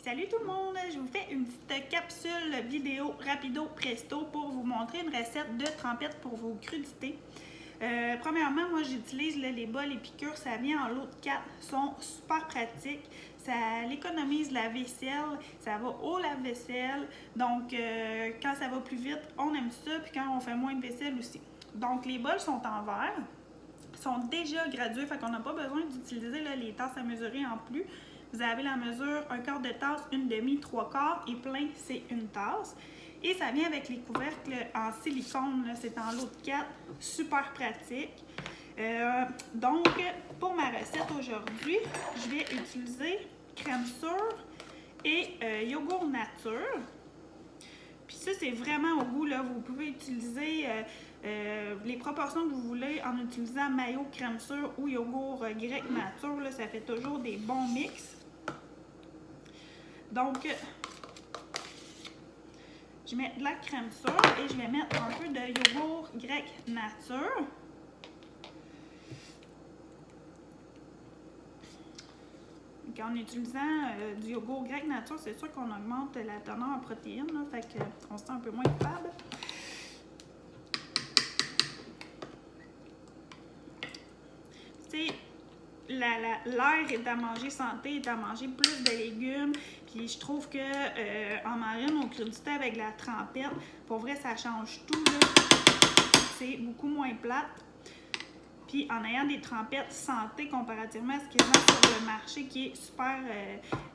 Salut tout le monde! Je vous fais une petite capsule vidéo rapido presto pour vous montrer une recette de trempette pour vos crudités. Premièrement, moi j'utilise les bols et piqûres, ça vient en lot de 4, sont super pratiques. Ça l'économise la vaisselle, ça va au lave-vaisselle. Donc quand ça va plus vite, on aime ça, puis quand on fait moins de vaisselle aussi. Donc les bols sont en verre, sont déjà gradués, fait qu'on n'a pas besoin d'utiliser les tasses à mesurer en plus. Vous avez la mesure 1/4 de tasse, 1/2, 3/4 et plein, c'est une tasse. Et ça vient avec les couvercles en silicone, c'est en lot de 4, super pratique. Donc, pour ma recette aujourd'hui, je vais utiliser crème sûre et yogourt nature. Puis ça, c'est vraiment au goût, là. Vous pouvez utiliser les proportions que vous voulez en utilisant mayo, crème sûre ou yogourt grec nature. Là, ça fait toujours des bons mix. Donc, je mets de la crème sûre et je vais mettre un peu de yogourt grec nature. Donc, en utilisant du yogourt grec nature, c'est sûr qu'on augmente la teneur en protéines, là, fait qu'on se sent un peu moins coupable. L'air est à manger santé, est à manger plus de légumes. Puis je trouve que en marine au crudité avec la trempette, pour vrai, ça change tout. C'est beaucoup moins plate. Puis en ayant des trempettes santé comparativement à ce qu'il y a sur le marché qui est super,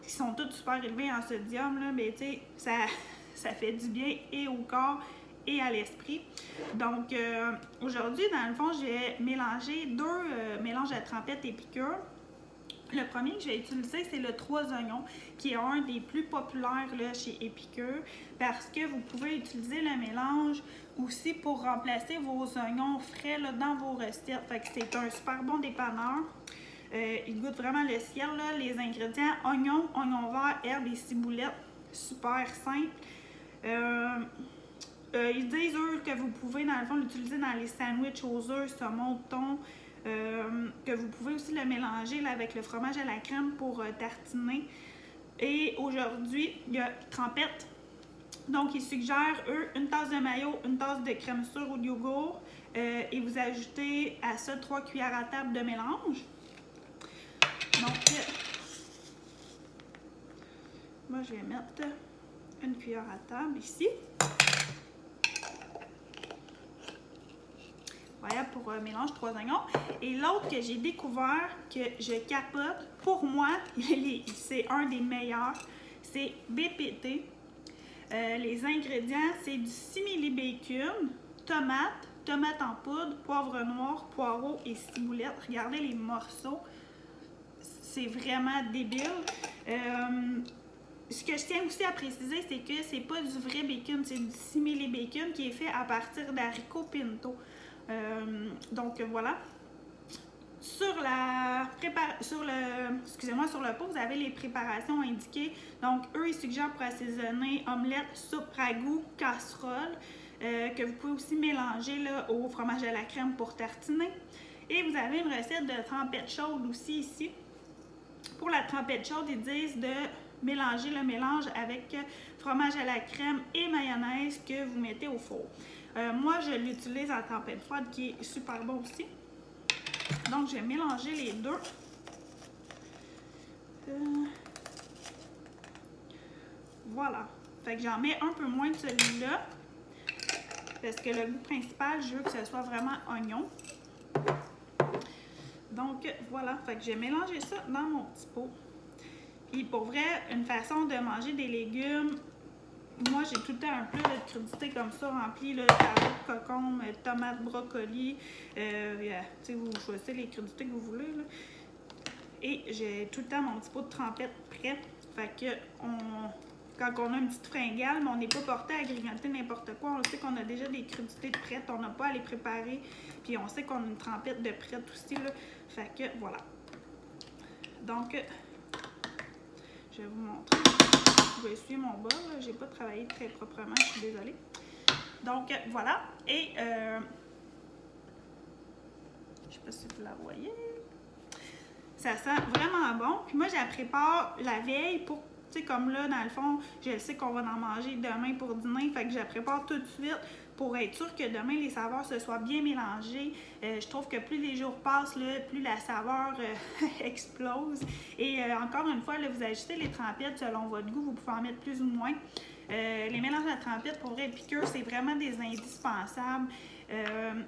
qui sont toutes super élevées en sodium, là, mais tu sais, ça fait du bien et au corps et à l'esprit. Donc aujourd'hui, dans le fond, je vais mélanger deux mélanges à trempette et piqûre. Le premier que je vais utiliser, c'est le 3 oignons, qui est un des plus populaires là, chez Épicure, parce que vous pouvez utiliser le mélange aussi pour remplacer vos oignons frais là, dans vos recettes. Fait que c'est un super bon dépanneur. Il goûte vraiment le ciel. Là. Les ingrédients, oignons, oignons verts, herbes et ciboulettes. Super simple. Ils disent, eux, que vous pouvez, dans le fond, l'utiliser dans les sandwichs aux œufs, saumon, thon. Que vous pouvez aussi le mélanger là, avec le fromage à la crème pour tartiner. Et aujourd'hui, il y a trempette. Donc, ils suggèrent, eux, une tasse de mayo, une tasse de crème sûre ou de yogourt. Et vous ajoutez à ça 3 cuillères à table de mélange. Donc, moi, je vais mettre une cuillère à table ici. Voilà pour mélange 3 oignons. Et l'autre que j'ai découvert, que je capote, pour moi, c'est un des meilleurs, c'est BPT. Les ingrédients, c'est du simili bacon, tomate en poudre, poivre noir, poireau et ciboulette. Regardez les morceaux, c'est vraiment débile. Ce que je tiens aussi à préciser, c'est que c'est pas du vrai bacon, c'est du simili bacon qui est fait à partir d'haricots pinto. Donc voilà. Sur le pot, vous avez les préparations indiquées. Donc, eux, ils suggèrent pour assaisonner omelette, soupe, ragoût, casserole, que vous pouvez aussi mélanger là, au fromage à la crème pour tartiner. Et vous avez une recette de trempette chaude aussi ici. Pour la trempette chaude, ils disent de mélanger le mélange avec fromage à la crème et mayonnaise que vous mettez au four. Moi, je l'utilise en trempette froide qui est super bon aussi. Donc, je vais mélanger les deux. Voilà. Fait que j'en mets un peu moins de celui-là. Parce que le goût principal, je veux que ce soit vraiment oignon. Donc, voilà. Fait que j'ai mélangé ça dans mon petit pot. Puis, pour vrai, une façon de manger des légumes, moi, j'ai tout le temps un plat de crudité comme ça, rempli de carottes, concombres, tomates, brocolis. Vous choisissez les crudités que vous voulez. Là. Et j'ai tout le temps mon petit pot de trempette prêt. Fait que quand on a une petite fringale, mais on n'est pas porté à grignoter n'importe quoi, on sait qu'on a déjà des crudités de prêtes, on n'a pas à les préparer. Puis on sait qu'on a une trempette de prête aussi. Là. Fait que voilà. Donc, je vais vous montrer. Je vais essuyer mon bol, j'ai pas travaillé très proprement, je suis désolée. Donc voilà, et je sais pas si vous la voyez, ça sent vraiment bon. Puis moi, je la prépare la veille pour Tu sais, comme là, dans le fond, je sais qu'on va en manger demain pour dîner, fait que je la prépare tout de suite pour être sûr que demain, les saveurs se soient bien mélangées. Je trouve que plus les jours passent, là, plus la saveur explose. Et encore une fois, là, vous ajustez les trempettes selon votre goût, vous pouvez en mettre plus ou moins. Les mélanges à trempettes, pour vrai, piqûres, c'est vraiment des indispensables.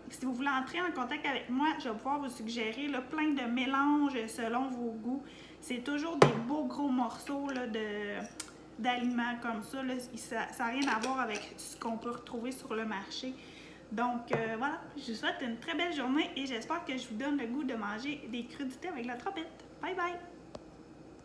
Si vous voulez entrer en contact avec moi, je vais pouvoir vous suggérer là, plein de mélanges selon vos goûts. C'est toujours des beaux gros morceaux là, d'aliments comme ça. Là. Ça n'a rien à voir avec ce qu'on peut retrouver sur le marché. Donc voilà, je vous souhaite une très belle journée et j'espère que je vous donne le goût de manger des crudités avec la trompette. Bye bye!